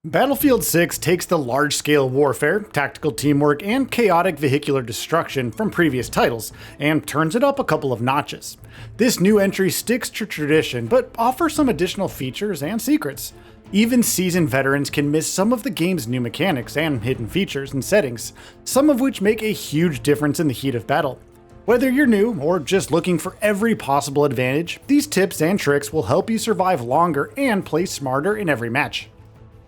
Battlefield 6 takes the large-scale warfare, tactical teamwork, and chaotic vehicular destruction from previous titles, and turns it up a couple of notches. This new entry sticks to tradition, but offers some additional features and secrets. Even seasoned veterans can miss some of the game's new mechanics and hidden features and settings, some of which make a huge difference in the heat of battle. Whether you're new or just looking for every possible advantage, these tips and tricks will help you survive longer and play smarter in every match.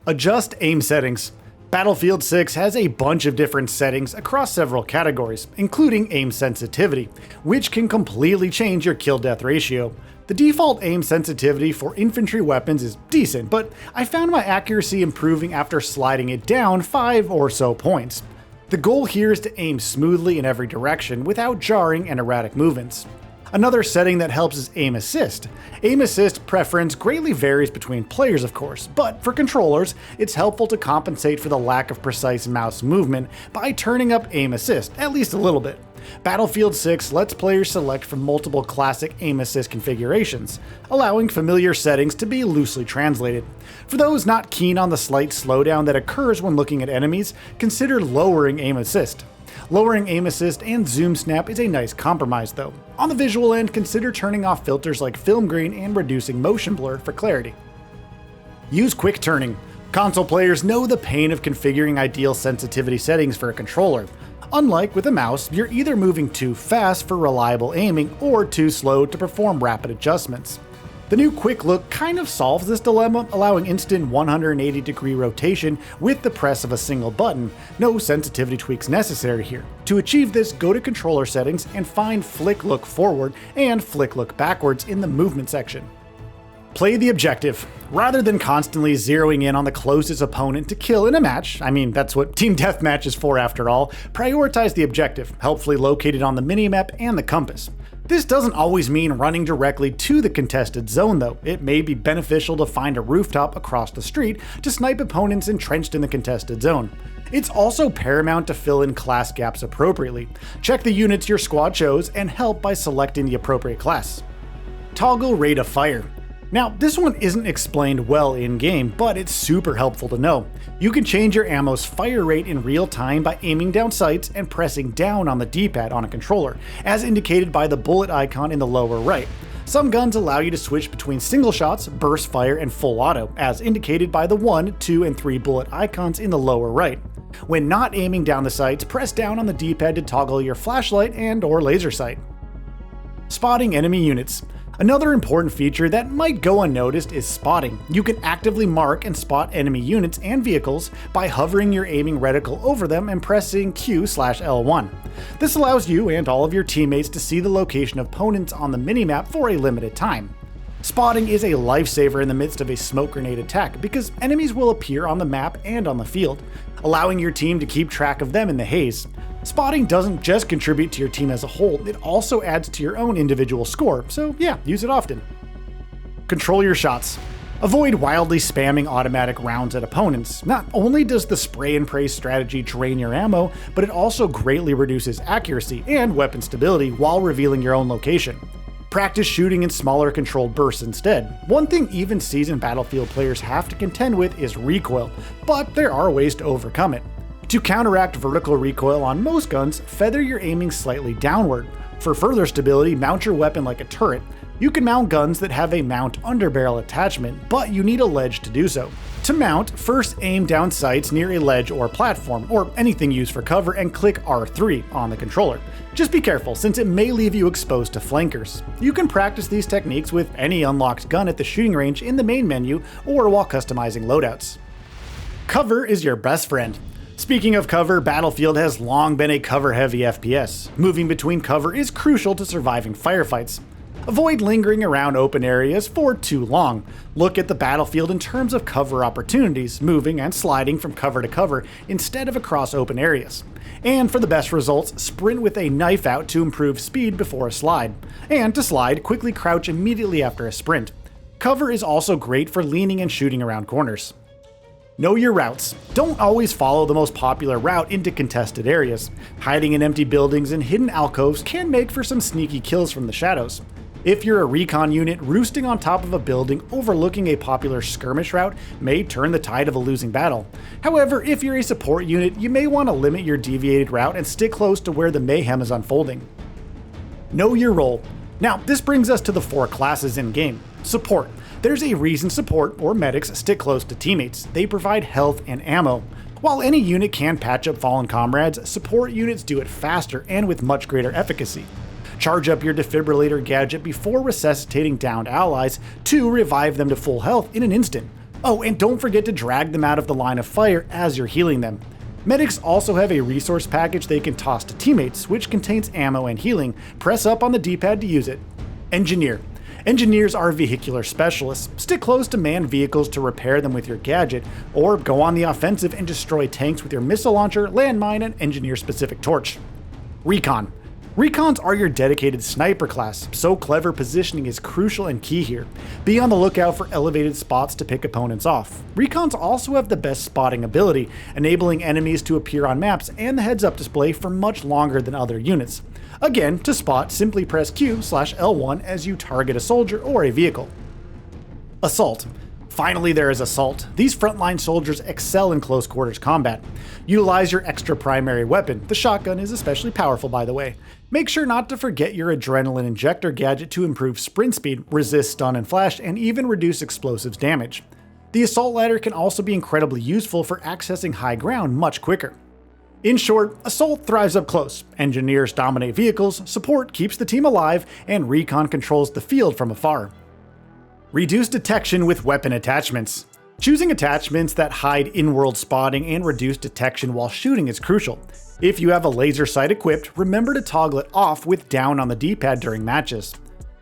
Adjust aim settings. Battlefield 6 has a bunch of different settings across several categories, including aim sensitivity, which can completely change your kill-death ratio. The default aim sensitivity for infantry weapons is decent, but I found my accuracy improving after sliding it down 5 or so points. The goal here is to aim smoothly in every direction without jarring and erratic movements. Another setting that helps is aim assist. Aim assist preference greatly varies between players, of course, but for controllers, it's helpful to compensate for the lack of precise mouse movement by turning up aim assist, at least a little bit. Battlefield 6 lets players select from multiple classic aim assist configurations, allowing familiar settings to be loosely translated. For those not keen on the slight slowdown that occurs when looking at enemies, consider lowering aim assist. Lowering aim assist and zoom snap is a nice compromise though. On the visual end, consider turning off filters like film grain and reducing motion blur for clarity. Use quick turning. Console players know the pain of configuring ideal sensitivity settings for a controller. Unlike with a mouse, you're either moving too fast for reliable aiming or too slow to perform rapid adjustments. The new quick look kind of solves this dilemma, allowing instant 180-degree rotation with the press of a single button. No sensitivity tweaks necessary here. To achieve this, go to controller settings and find flick look forward and flick look backwards in the movement section. Play the objective. Rather than constantly zeroing in on the closest opponent to kill in a match, I mean that's what Team Deathmatch is for after all, prioritize the objective, helpfully located on the minimap and the compass. This doesn't always mean running directly to the contested zone though. It may be beneficial to find a rooftop across the street to snipe opponents entrenched in the contested zone. It's also paramount to fill in class gaps appropriately. Check the units your squad chose and help by selecting the appropriate class. Toggle rate of fire. Now, this one isn't explained well in-game, but it's super helpful to know. You can change your ammo's fire rate in real time by aiming down sights and pressing down on the D-pad on a controller, as indicated by the bullet icon in the lower right. Some guns allow you to switch between single shots, burst fire, and full auto, as indicated by the 1, 2, and 3 bullet icons in the lower right. When not aiming down the sights, press down on the D-pad to toggle your flashlight and/or laser sight. Spotting enemy units. Another important feature that might go unnoticed is spotting. You can actively mark and spot enemy units and vehicles by hovering your aiming reticle over them and pressing Q/L1. This allows you and all of your teammates to see the location of opponents on the minimap for a limited time. Spotting is a lifesaver in the midst of a smoke grenade attack because enemies will appear on the map and on the field, allowing your team to keep track of them in the haze. Spotting doesn't just contribute to your team as a whole, it also adds to your own individual score, so yeah, use it often. Control your shots. Avoid wildly spamming automatic rounds at opponents. Not only does the spray and pray strategy drain your ammo, but it also greatly reduces accuracy and weapon stability while revealing your own location. Practice shooting in smaller controlled bursts instead. One thing even seasoned Battlefield players have to contend with is recoil, but there are ways to overcome it. To counteract vertical recoil on most guns, feather your aiming slightly downward. For further stability, mount your weapon like a turret. You can mount guns that have a mount underbarrel attachment, but you need a ledge to do so. To mount, first aim down sights near a ledge or platform, or anything used for cover, and click R3 on the controller. Just be careful, since it may leave you exposed to flankers. You can practice these techniques with any unlocked gun at the shooting range in the main menu or while customizing loadouts. Cover is your best friend. Speaking of cover, Battlefield has long been a cover-heavy FPS. Moving between cover is crucial to surviving firefights. Avoid lingering around open areas for too long. Look at the battlefield in terms of cover opportunities, moving and sliding from cover to cover instead of across open areas. And for the best results, sprint with a knife out to improve speed before a slide. And to slide, quickly crouch immediately after a sprint. Cover is also great for leaning and shooting around corners. Know your routes. Don't always follow the most popular route into contested areas. Hiding in empty buildings and hidden alcoves can make for some sneaky kills from the shadows. If you're a recon unit, roosting on top of a building overlooking a popular skirmish route may turn the tide of a losing battle. However, if you're a support unit, you may want to limit your deviated route and stick close to where the mayhem is unfolding. Know your role. Now, this brings us to the 4 classes in-game. Support. There's a reason support, or medics, stick close to teammates. They provide health and ammo. While any unit can patch up fallen comrades, support units do it faster and with much greater efficacy. Charge up your defibrillator gadget before resuscitating downed allies to revive them to full health in an instant. Oh, and don't forget to drag them out of the line of fire as you're healing them. Medics also have a resource package they can toss to teammates, which contains ammo and healing. Press up on the D-pad to use it. Engineer. Engineers are vehicular specialists. Stick close to manned vehicles to repair them with your gadget, or go on the offensive and destroy tanks with your missile launcher, landmine, and engineer-specific torch. Recon. Recons are your dedicated sniper class, so clever positioning is crucial and key here. Be on the lookout for elevated spots to pick opponents off. Recons also have the best spotting ability, enabling enemies to appear on maps and the heads-up display for much longer than other units. Again, to spot, simply press Q/L1 as you target a soldier or a vehicle. Assault. Finally, there is Assault. These frontline soldiers excel in close quarters combat. Utilize your extra primary weapon. The shotgun is especially powerful, by the way. Make sure not to forget your adrenaline injector gadget to improve sprint speed, resist stun and flash, and even reduce explosives damage. The Assault ladder can also be incredibly useful for accessing high ground much quicker. In short, Assault thrives up close, Engineers dominate vehicles, Support keeps the team alive, and Recon controls the field from afar. Reduce detection with weapon attachments. Choosing attachments that hide in-world spotting and reduce detection while shooting is crucial. If you have a laser sight equipped, remember to toggle it off with down on the D-pad during matches.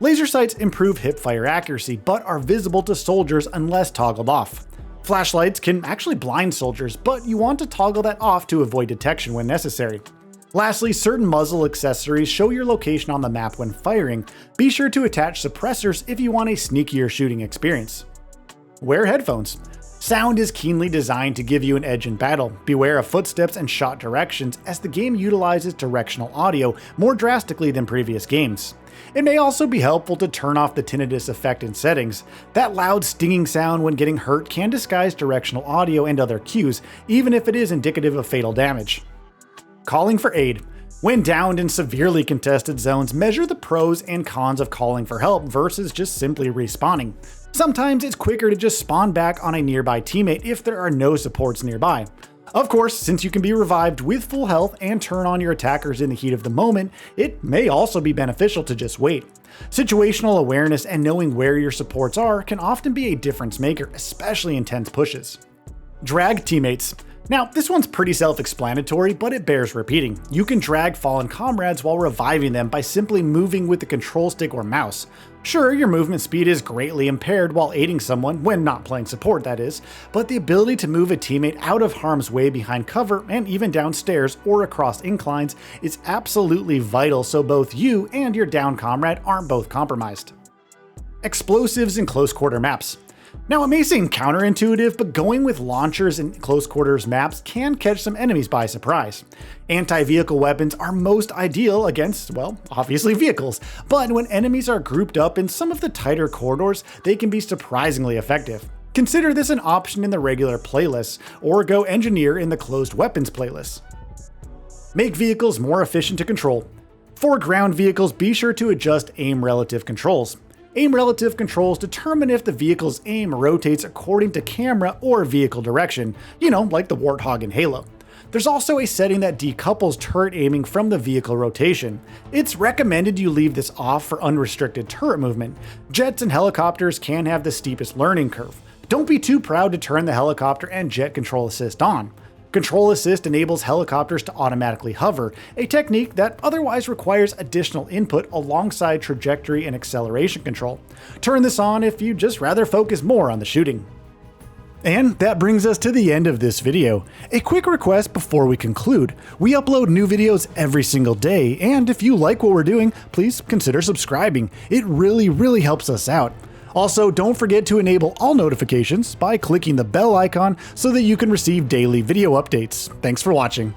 Laser sights improve hipfire accuracy, but are visible to soldiers unless toggled off. Flashlights can actually blind soldiers, but you want to toggle that off to avoid detection when necessary. Lastly, certain muzzle accessories show your location on the map when firing. Be sure to attach suppressors if you want a sneakier shooting experience. Wear headphones. Sound is keenly designed to give you an edge in battle. Beware of footsteps and shot directions, as the game utilizes directional audio more drastically than previous games. It may also be helpful to turn off the tinnitus effect in settings. That loud stinging sound when getting hurt can disguise directional audio and other cues, even if it is indicative of fatal damage. Calling for aid. When downed in severely contested zones, measure the pros and cons of calling for help versus just simply respawning. Sometimes it's quicker to just spawn back on a nearby teammate if there are no supports nearby. Of course, since you can be revived with full health and turn on your attackers in the heat of the moment, it may also be beneficial to just wait. Situational awareness and knowing where your supports are can often be a difference maker, especially in tense pushes. Drag teammates. Now, this one's pretty self-explanatory, but it bears repeating. You can drag fallen comrades while reviving them by simply moving with the control stick or mouse. Sure, your movement speed is greatly impaired while aiding someone, when not playing support that is, but the ability to move a teammate out of harm's way behind cover and even downstairs or across inclines is absolutely vital so both you and your downed comrade aren't both compromised. Explosives in close quarter maps. Now, it may seem counterintuitive, but going with launchers in close quarters maps can catch some enemies by surprise. Anti-vehicle weapons are most ideal against, well, obviously vehicles, but when enemies are grouped up in some of the tighter corridors, they can be surprisingly effective. Consider this an option in the regular playlist, or go engineer in the closed weapons playlist. Make vehicles more efficient to control. For ground vehicles, be sure to adjust aim relative controls. Aim relative controls determine if the vehicle's aim rotates according to camera or vehicle direction, like the Warthog in Halo. There's also a setting that decouples turret aiming from the vehicle rotation. It's recommended you leave this off for unrestricted turret movement. Jets and helicopters can have the steepest learning curve. Don't be too proud to turn the helicopter and jet control assist on. Control Assist enables helicopters to automatically hover, a technique that otherwise requires additional input alongside trajectory and acceleration control. Turn this on if you'd just rather focus more on the shooting. And that brings us to the end of this video. A quick request before we conclude. We upload new videos every single day, and if you like what we're doing, please consider subscribing. It really helps us out. Also, don't forget to enable all notifications by clicking the bell icon so that you can receive daily video updates. Thanks for watching.